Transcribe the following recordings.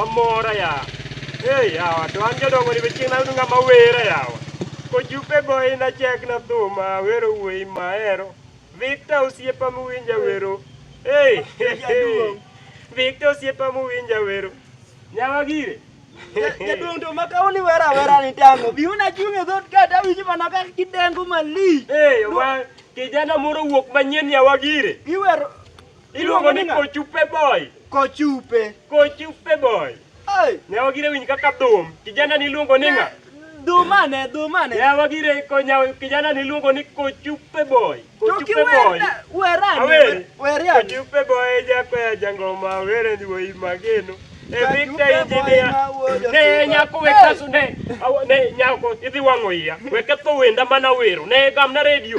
mamora ya. Hey yawa, to an jodongo ni beching na unga mawera yawa. Kochupe boy na chek na thuma, wero wuoyi mahero. Victor osiepa muwinja wero. Hey, Victor osiepa muwinja wero. Nyawa gire. Jaduong to makauni wera ni tango. Biuna chunge dhot kata winji mana ka kidengo mali. Hey, wa kijana moro wuok manyien Nyawa gire. Iwero Iluongo ni Kochupe boy. Kochupe boy. Hey, Nyawa gire winji kaka thum. Kijana ni luongo ni nga. Dumane. Nyawa gire ko kijana ni luongo ni Kochupe boy. Kochupe boy. Wera. Kochupe boy jakwe jangoma were ni wuoyi mageno. Victor engineer. Ne nyako weka su ne nyako idhi wango iya. Weka to wenda mana wero. Ne gamna radio.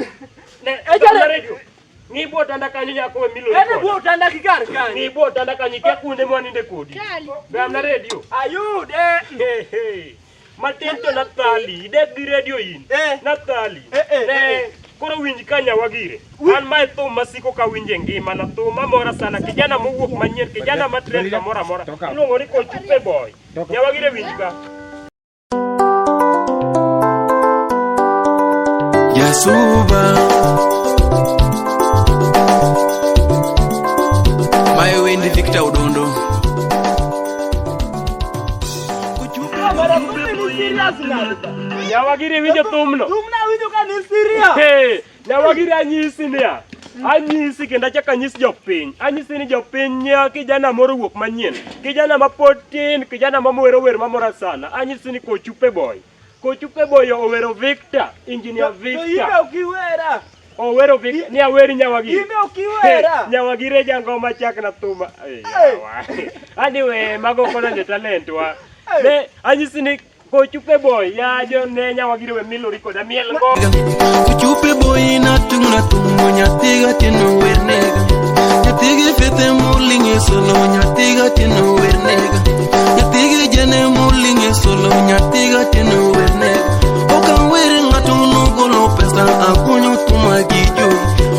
Ne gamna radio. Ni botanda kanyi nyako we milo. Ene botanda kikar kanyi. Ni botanda kanyi kia kunde mwaninde kodi. Gamna radio. Ayude. Hey. Matento Natali, dek di radio in. Natali. Ne koro winji ka Nyawa gire. An mae thum masiko ka winje ngima na thum mamora sana. Kijana mowuok manyien, kijana matrel kamora mora. Iluongo ni Kochupe boy. Nyawa gire winji ka. Yasuba Mae wendi Victor Odondo. Nyawa gire winjo thumno. Thumna winjo ka ni serious. Hey, Nyawa gire anyisi niya. Anyisi kendo achaka nyis jopiny. Anyisi ni jopiny nya kijana moro wuok manyien. Kijana mapod tin, kijana mamowero wer mamora sana. Anyisi ni Kochupe boy. Kochupe boy owero Victor, engineer Victor. Ibe ukiwera. Owero Victor, ni aweri Nyawa gire. Ibe ukiwera. Nyawa gire jangoma chak na thuma. Adi we mago kona ni talent wa. Ne anyisi ni Kochupe boy ya jo ne Nyawa gire we milo riko da miel go. Kochupe boy na tungo nyatiga tino wernega. Nyatiga fete mulinge solo nyatiga tino wernega. Nyatiga jene mulinge solo nyatiga tino wernega. Oka were ngato no golo pesa akunyo tumagijo.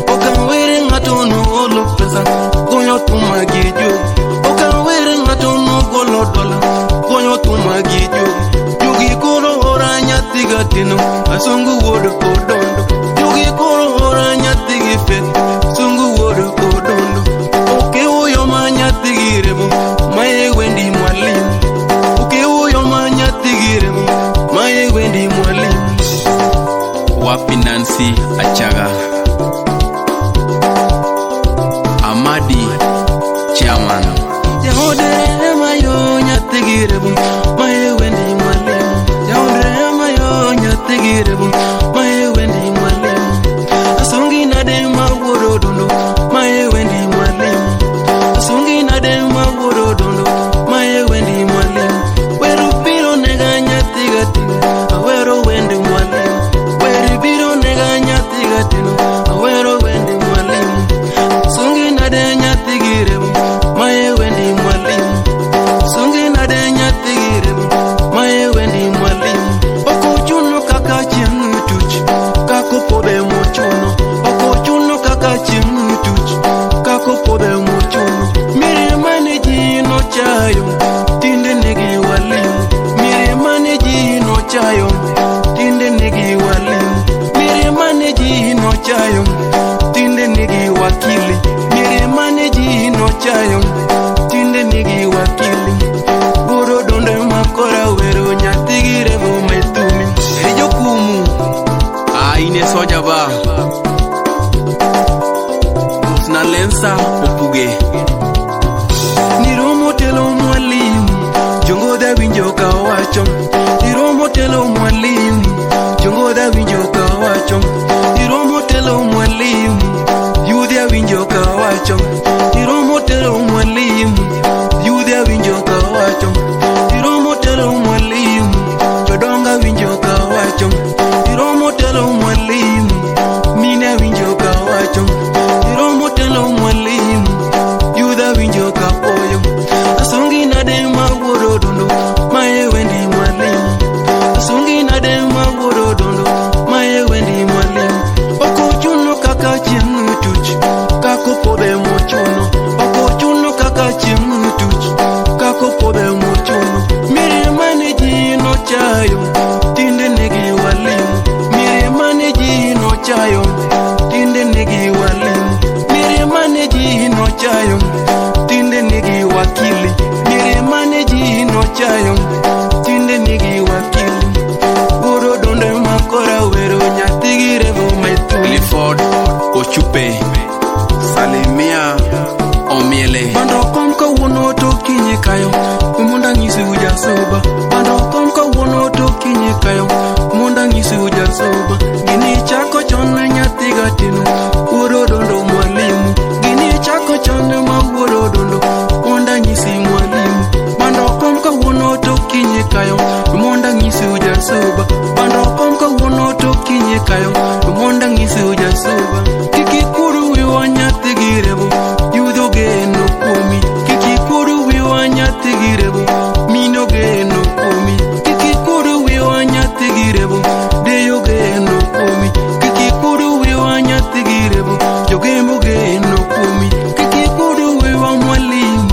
Oka were ngato no golo pesa kunyo tumagijo. Oka were ngato no golo dola kunyo tumagijo. Yugi koro ora nyatiga tino asungu wodo kodondo. Yugi koro ora nyatigi fet sungu wodo kodondo. Oke uyo manyatigiremo mae wendi mwalimu. Oke uyo manyatigiremo mae wendi mwalimu. Wapi Nancy Achaga Amadi Chairman. Yahodere mayo nyatigiremo mae wendi mwalimu. Yahodere mayo nyatigiremo mae wendi mwalimu. Asungi nade maworo dondo mae wendi mwalimu. Asungi nade maworo dondo mae wendi mwalimu. Weru biro nega nyatiga tino awero wendi mwalimu. Weru biro nega nyatiga tino awero wendi mwalimu. Asungi nade nyatigiremo mae wendi mwalimu. Asungi nade nyatigiremo mae wendi mwalimu. Oko chuno kaka chieng tuch kako pode mochuno. Oko chuno kaka chieng tuch kako pode mochuno. Mire mane jino chayo tinde negi walimu. Mire mane jino chayo tinde negi walimu. Mire mane jino chayo tinde negi wakili. Mire mane jino chayo tinde negi wakili. Buro donde makora wero nyatigire bo metumi. Ejo kumu ine soja ba Usna lensa opuge. Niromo telo mwalimu jongo da winjo kawacho. Niromo telo mwalimu jongo da winjo kawacho. Niromo telo mwalimu yudhia winjo kawacho. Niromo telo mwalimu yudhia winjo kawacho. Niromo telo mwalimu jodonga winjo kawacho. Niromo telo mwalimu mine winjo kawacho. Niromo telo mwalimu yudha winjo kapoyo. Asungi nade maworo dondo mae wendi mwalimu. Asungi nade maworo dondo mae wendi mwalimu. Oko chuno kaka chieng tuch kako pode mochuno. Oko chuno kaka chieng tuch kako pode mochuno. soba. Bando kom kawuono to kinyi kayo, monda ng'isi uja soba. Gini chako chon nyathi gatino, wuoro dondo mwalimu. Gini chako chon ma wuoro dondo, monda ng'isi mwalimu. Bando kom kawuono to kinyi kayo, monda ng'isi uja soba. Bando kom kawuono to kinyi kayo, monda ng'isi uja soba. Kiki kuru wiwa nyathi girebo, yudo geno kuomi. Kiki kuru wiwa nyathi girebo, mino geno kuomi. Kiki kuru wiwa nyathi girebo, deyo geno kuomi. Kiki kuru wiwa nyathi girebo, jogembo geno kuomi. Kiki kuru wiwa mwalimu,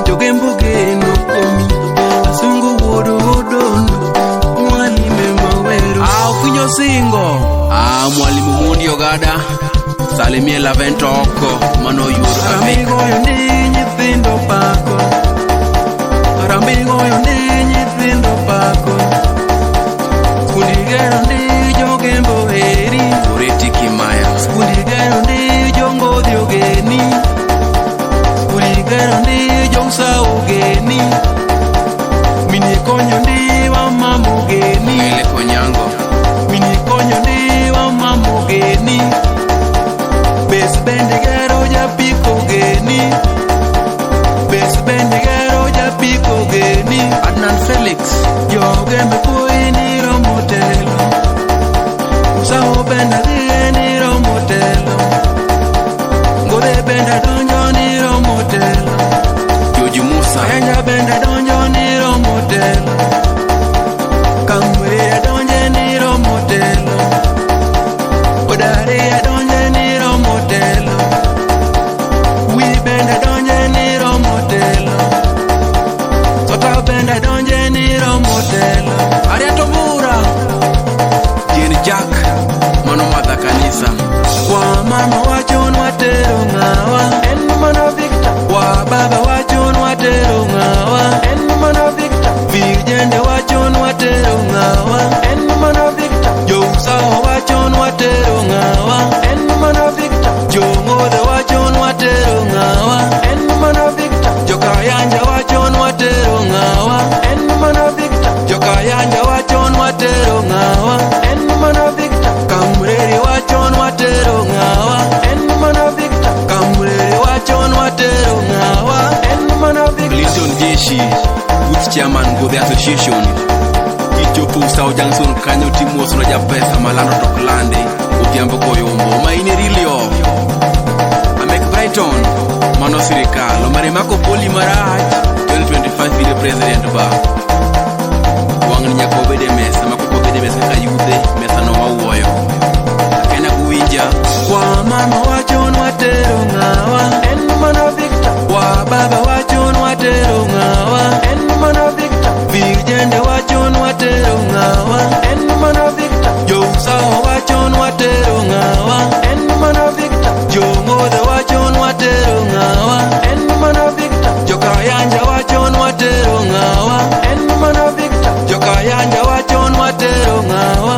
jogembo geno kuomi. Asungu wuoro odondo, mwalime mawero. Ukunyo singo, mwalimu mundi ogada. Salimie lavento oko, mano yuru kabek. Amigo yondi nyithindo pako, amigo yondi nyithindo pako. Skundigero ndi jogembo heri, ureti kimaya. Skundigero ndi jongo diogeni, skundigero ndi jongsa ugeni. Mini konyo ndi wa mamugeni, ele konyango. Mini konyo ndi wa mamugeni. Bes bendigero ja piko geni, bes bendigero ja piko geni. Adnan Felix, jogembe pui ni romotelo, usao benda die ni romotelo, ngode benda donjo ni romotelo, Joji Musa enya benda donjo ni romotelo, Kamwe donje ni romotelo, Odare donje ni romotelo, wi benda donje ni romotelo, sota benda donje ni romotelo. Ariato Mura, Jeni Jack, mano madha kanisa. Wa mama wachon watero ngawa, en mano Victor. Wa baba wachon watero ngawa, en mano Victor. Virgende wachon watero ngawa, en mano Victor. Jousao wachon watero ngawa, en mano Victor. Jongode wachon watero ngawa, en mano Victor. Jokayanja wachon watero ngawa, en mano Victor. Jokayanja wachon watero ngawa, en mano Victor. Kamreri wachon watero ngawa, en mano Victor. Kamreri wachon watero ngawa, en mano Victor. Clinton Jeshi, Youth Chairman go the association. Kichopo usao Jackson kanyo timu sura ja pesa malano toklande. Ukiambo koyombo maini rilio. Amek Brighton, mano sirikalo marimako poli maraj. 2025 video president ba. Wangni nyako bede mesa, makoko bede mesa kayude, mesa no wauoyo. Kena kuinja. Wa mama wachon watero ngawa, en mano Victor. Wa baba wachon watero ngawa, en mano Victor. Virgende wachon watero ngawa, en mano Victor. Jousao wachon watero ngawa, en mano Victor. Jongode wachon watero ngawa, en mano Victor. Jokayanja wachon watero ngawa, en mano Victor. Jokayanja wachon watero ngawa,